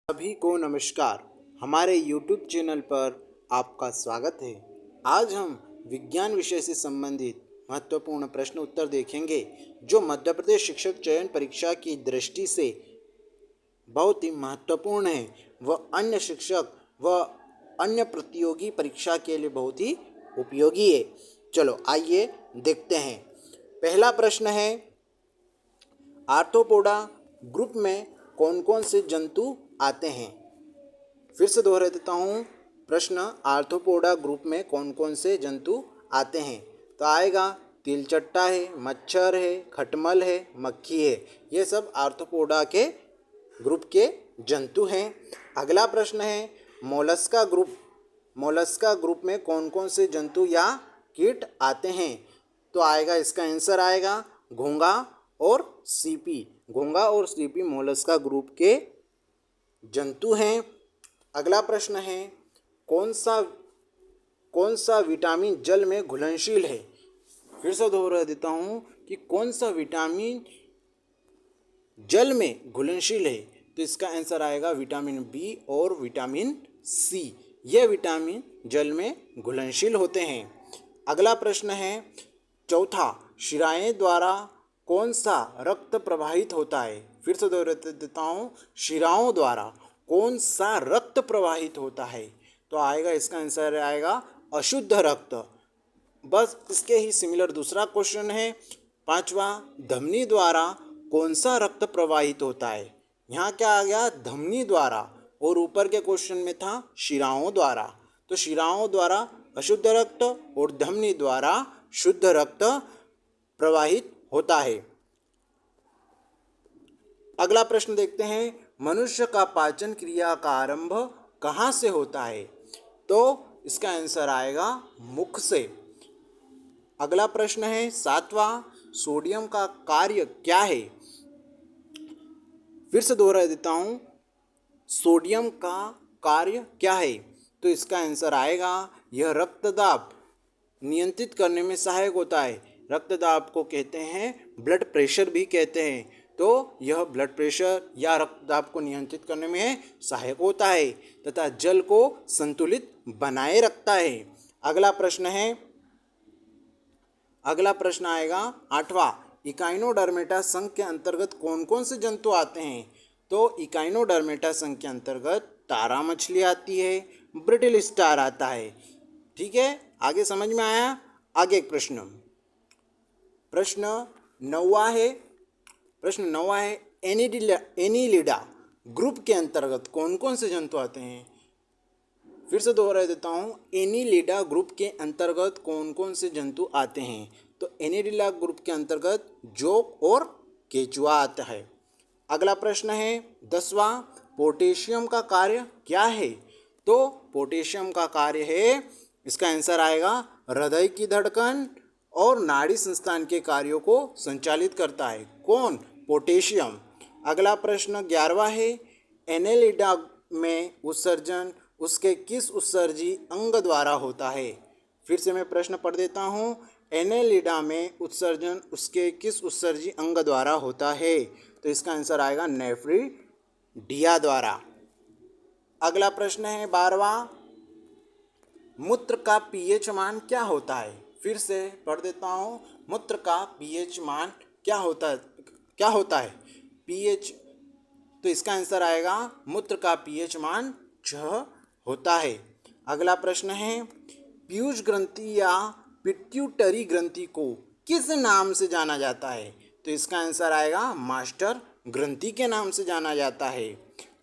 सभी को नमस्कार। हमारे YouTube चैनल पर आपका स्वागत है। आज हम विज्ञान विषय से संबंधित महत्वपूर्ण प्रश्न उत्तर देखेंगे जो मध्य प्रदेश शिक्षक चयन परीक्षा की दृष्टि से बहुत ही महत्वपूर्ण है। वह अन्य शिक्षक व अन्य प्रतियोगी परीक्षा के लिए बहुत ही उपयोगी है। चलो आइए देखते हैं। पहला प्रश्न है, आर्थ्रोपोडा ग्रुप में कौन कौन से जंतु आते हैं। फिर से दोहरा देता हूँ प्रश्न, आर्थ्रोपोडा ग्रुप में कौन कौन से जंतु आते हैं। तो आएगा तिलचट्टा है, मच्छर है, खटमल है, मक्खी है। ये सब आर्थ्रोपोडा के ग्रुप के जंतु हैं। अगला प्रश्न है, मोलस्का ग्रुप में कौन कौन से जंतु या कीट आते हैं। तो आएगा, इसका आंसर आएगा घोंघा और सीपी। घोंघा और सीपी मोलस्का ग्रुप के जंतु हैं। अगला प्रश्न है, कौन सा विटामिन जल में घुलनशील है। फिर से दोहरा देता हूँ कि कौन सा विटामिन जल में घुलनशील है। तो इसका आंसर आएगा विटामिन बी और विटामिन सी। ये विटामिन जल में घुलनशील होते हैं। अगला प्रश्न है, चौथा, शिराएं द्वारा कौन सा रक्त प्रवाहित होता है। फिर से दोहरा देता हूँ, शिराओं द्वारा कौन सा रक्त प्रवाहित होता है। तो आएगा, इसका आंसर आएगा अशुद्ध रक्त। बस इसके ही सिमिलर दूसरा क्वेश्चन है, पांचवा, धमनी द्वारा कौन सा रक्त प्रवाहित होता है। यहाँ क्या आ गया, धमनी द्वारा, और ऊपर के क्वेश्चन में था शिराओं द्वारा। तो शिराओं द्वारा अशुद्ध रक्त और धमनी द्वारा शुद्ध रक्त प्रवाहित होता है। अगला प्रश्न देखते हैं, मनुष्य का पाचन क्रिया का आरंभ कहाँ से होता है। तो इसका आंसर आएगा मुख से। अगला प्रश्न है, सातवां, सोडियम का कार्य क्या है। फिर से दोहरा देता हूँ, सोडियम का कार्य क्या है। तो इसका आंसर आएगा, यह रक्तदाब नियंत्रित करने में सहायक होता है। रक्तदाब को कहते हैं ब्लड प्रेशर भी कहते हैं। तो यह ब्लड प्रेशर या रक्तदाब को नियंत्रित करने में सहायक होता है तथा जल को संतुलित बनाए रखता है। अगला प्रश्न आएगा आठवां, इकाइनोडर्मेटा संघ के अंतर्गत कौन कौन से जंतु आते हैं। तो इकाइनोडर्मेटा संघ के अंतर्गत तारा मछली आती है, ब्रिटिल स्टार आता है। ठीक है, आगे समझ में आया। आगे एक प्रश्न नौवां है, एनीलिडा ग्रुप के अंतर्गत कौन कौन से जंतु आते हैं। फिर से दोहरा देता हूँ, एनीलिडा ग्रुप के अंतर्गत कौन कौन से जंतु आते हैं। तो एनीलिडा ग्रुप के अंतर्गत जोंक और केचुआ आता है। अगला प्रश्न है 10वां, पोटेशियम का कार्य क्या है। तो पोटेशियम का कार्य है, इसका आंसर आएगा हृदय की धड़कन और नाड़ी संस्थान के कार्यों को संचालित करता है। कौन, पोटेशियम। अगला प्रश्न 11वां है, एनेलिडा में उत्सर्जन उसके किस उत्सर्जी अंग द्वारा होता है। फिर से मैं प्रश्न पढ़ देता हूँ, एनेलिडा में उत्सर्जन उसके किस उत्सर्जी अंग द्वारा होता है। तो इसका आंसर आएगा नेफ्रिडिया द्वारा। अगला प्रश्न है 12वां, मूत्र का पीएच मान क्या होता है। फिर से पढ़ देता हूँ, मूत्र का पीएच मान क्या होता है पीएच। तो इसका आंसर आएगा, मूत्र का पीएच मान 6 होता है। अगला प्रश्न है, पीयूष ग्रंथि या पिट्यूटरी ग्रंथि को किस नाम से जाना जाता है। तो इसका आंसर आएगा, मास्टर ग्रंथि के नाम से जाना जाता है।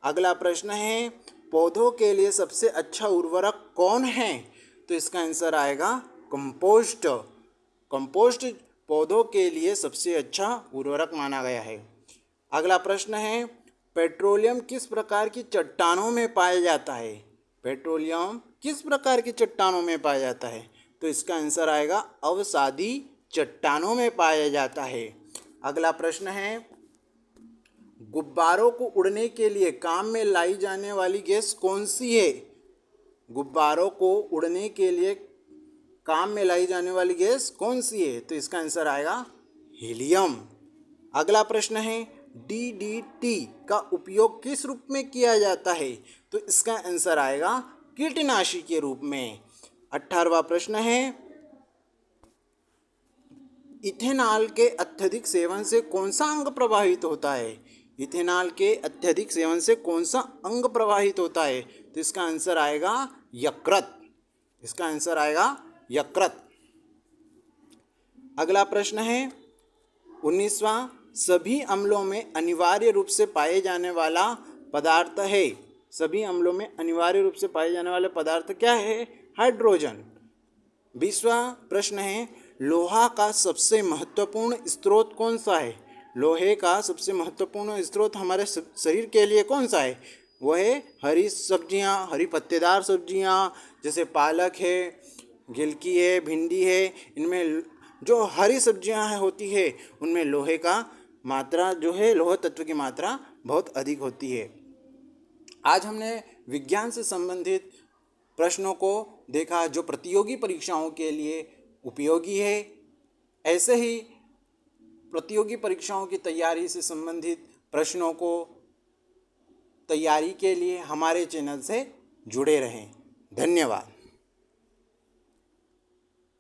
अगला प्रश्न है, पौधों के लिए सबसे अच्छा उर्वरक कौन है। तो इसका आंसर आएगा कंपोस्ट। कंपोस्ट पौधों के लिए सबसे अच्छा उर्वरक माना गया है। अगला प्रश्न है, पेट्रोलियम किस प्रकार की चट्टानों में पाया जाता है। पेट्रोलियम किस प्रकार की चट्टानों में पाया जाता है। तो इसका आंसर आएगा, अवसादी चट्टानों में पाया जाता है। अगला प्रश्न है, गुब्बारों को उड़ने के लिए काम में लाई जाने वाली गैस कौन सी है। गुब्बारों को उड़ने के लिए काम में लाई जाने वाली गैस कौन सी है। तो इसका आंसर आएगा हीलियम। अगला प्रश्न है, DDT का उपयोग किस रूप में किया जाता है? तो इसका आंसर आएगा कीटनाशी के रूप में। 18वां प्रश्न है, इथेनॉल के अत्यधिक सेवन से कौन सा अंग प्रभावित होता है? इथेनॉल के अत्यधिक सेवन से कौन सा अंग प्रभावित होता है? तो इसका आंसर आएगा यकृत। इसका आंसर आएगा यकृत। अगला प्रश्न है 19वां, सभी अम्लों में अनिवार्य रूप से पाए जाने वाला पदार्थ है। सभी अम्लों में अनिवार्य रूप से पाए जाने वाला पदार्थ क्या है? हाइड्रोजन। 20वां प्रश्न है, लोहा का सबसे महत्वपूर्ण स्रोत कौन सा है? लोहे का सबसे महत्वपूर्ण स्रोत हमारे शरीर के लिए कौन सा है? वह है हरी सब्जियां, हरी पत्तेदार सब्जियां, जैसे पालक है, गिलकी है, भिंडी है। इनमें जो हरी सब्जियां होती है उनमें लोहे का मात्रा जो है, लोह तत्व की मात्रा बहुत अधिक होती है। आज हमने विज्ञान से संबंधित प्रश्नों को देखा जो प्रतियोगी परीक्षाओं के लिए उपयोगी है। ऐसे ही प्रतियोगी परीक्षाओं की तैयारी से संबंधित प्रश्नों को तैयारी के लिए हमारे चैनल से जुड़े रहें। धन्यवाद।